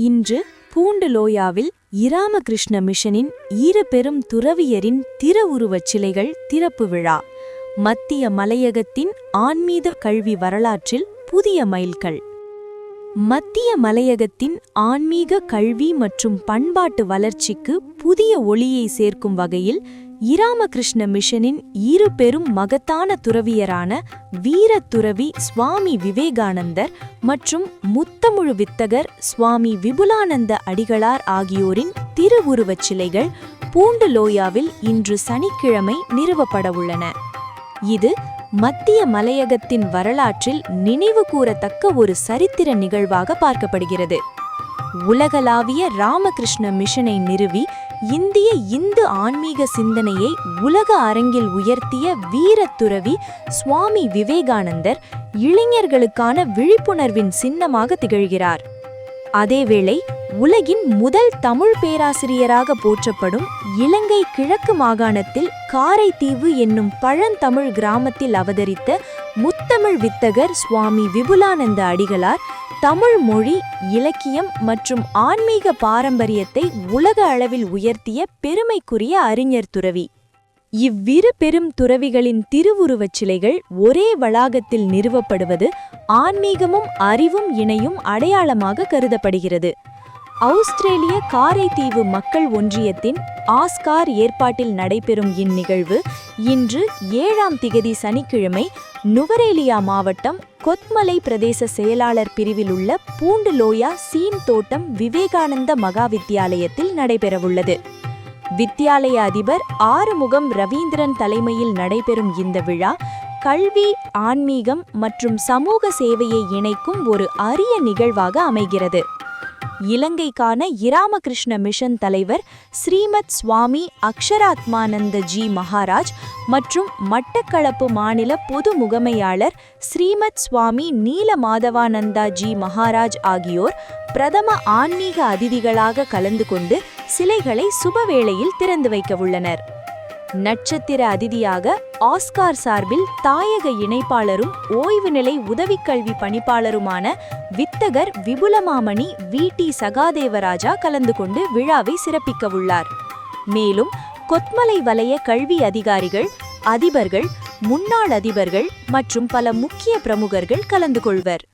இன்று பூண்டுலோயாவில் இராமகிருஷ்ண மிஷனின் பெரும் துறவியரின் திருவுருவச் சிலைகள் திறப்பு விழா. மத்திய மலையகத்தின் ஆன்மீக கல்வி வரலாற்றில் புதிய மைல்கல். மத்திய மலையகத்தின் ஆன்மீக கல்வி மற்றும் பண்பாட்டு வளர்ச்சிக்கு புதிய ஒளியை சேர்க்கும் வகையில் இராமகிருஷ்ண மிஷனின் பெரும் மகத்தான துறவியரான வீரத்துறவி சுவாமி விவேகானந்தர் மற்றும் முத்தமிழ் வித்தகர் சுவாமி விபுலானந்த அடிகளார் ஆகியோரின் திருவுருவச் சிலைகள் பூண்டுலோயாவில் இன்று சனிக்கிழமை நிறுவப்படவுள்ளன. இது மத்திய மலையகத்தின் வரலாற்றில் நினைவு கூறத்தக்க ஒரு சரித்திர நிகழ்வாக பார்க்கப்படுகிறது. உலகளாவிய ராமகிருஷ்ண மிஷனை நிறுவி இந்து ஆன்மீக சிந்தனையை உலக அரங்கில் உயர்த்திய வீரத்துறவி சுவாமி விவேகானந்தர் இளைஞர்களுக்கான விழிப்புணர்வின் சின்னமாக திகழ்கிறார். அதேவேளை உலகின் முதல் தமிழ் பேராசிரியராக போற்றப்படும் இலங்கை கிழக்கு மாகாணத்தில் காரைதீவு என்னும் பழந்தமிழ் கிராமத்தில் அவதரித்த முத்தமிழ் வித்தகர் சுவாமி விபுலானந்த அடிகளார் தமிழ் மொழி, இலக்கியம் மற்றும் ஆன்மீக பாரம்பரியத்தை உலக அளவில் உயர்த்திய பெருமைக்குரிய அறிஞர் துறவி. பெரும் துறவிகளின் திருவுருவச் சிலைகள் ஒரே வளாகத்தில் நிறுவப்படுவது ஆன்மீகமும் அறிவும் இணையும் அடையாளமாக கருதப்படுகிறது. ஆஸ்திரேலிய காரைதீவு மக்கள் ஒன்றியத்தின் ஆஸ்கார் ஏற்பாட்டில் நடைபெறும் இந்நிகழ்வு இன்று 7ஆம் திகதி சனிக்கிழமை நுவரேலியா மாவட்டம் கொத்மலை பிரதேச செயலாளர் பிரிவில் உள்ள பூண்டுலோயா சீன் தோட்டம் விவேகானந்த மகா வித்தியாலயத்தில் நடைபெறவுள்ளது. வித்தியாலய அதிபர் ஆறுமுகம் ரவீந்திரன் தலைமையில் நடைபெறும் இந்த விழா கல்வி, ஆன்மீகம் மற்றும் சமூக சேவையை இணைக்கும் ஒரு அரிய நிகழ்வாக அமைகிறது. இலங்கைக்கான இராமகிருஷ்ண மிஷன் தலைவர் ஸ்ரீமத் சுவாமி அக்ஷராத்மானந்த ஜி மகாராஜ் மற்றும் மட்டக்களப்பு மாநில பொது முகமையாளர் ஸ்ரீமத் சுவாமி நீலமாதவானந்தா ஜி மகாராஜ் ஆகியோர் பிரதம ஆன்மீக அதிதிகளாக கலந்து கொண்டு சிலைகளை சுபவேளையில் திறந்து வைக்கவுள்ளனர். நட்சத்திர அதிதியாக ஆஸ்கார் சார்பில் தாயக இணைப்பாளரும் ஓய்வு நிலை உதவிக்கல்வி பணிப்பாளருமான வித்தகர் விபுலமாமணி வி.டி. சகாதேவராஜா கலந்து கொண்டு விழாவை சிறப்பிக்கவுள்ளார். மேலும் கொத்மலை வலய கல்வி அதிகாரிகள், அதிபர்கள், முன்னாள் அதிபர்கள் மற்றும் பல முக்கிய பிரமுகர்கள் கலந்து கொள்வர்.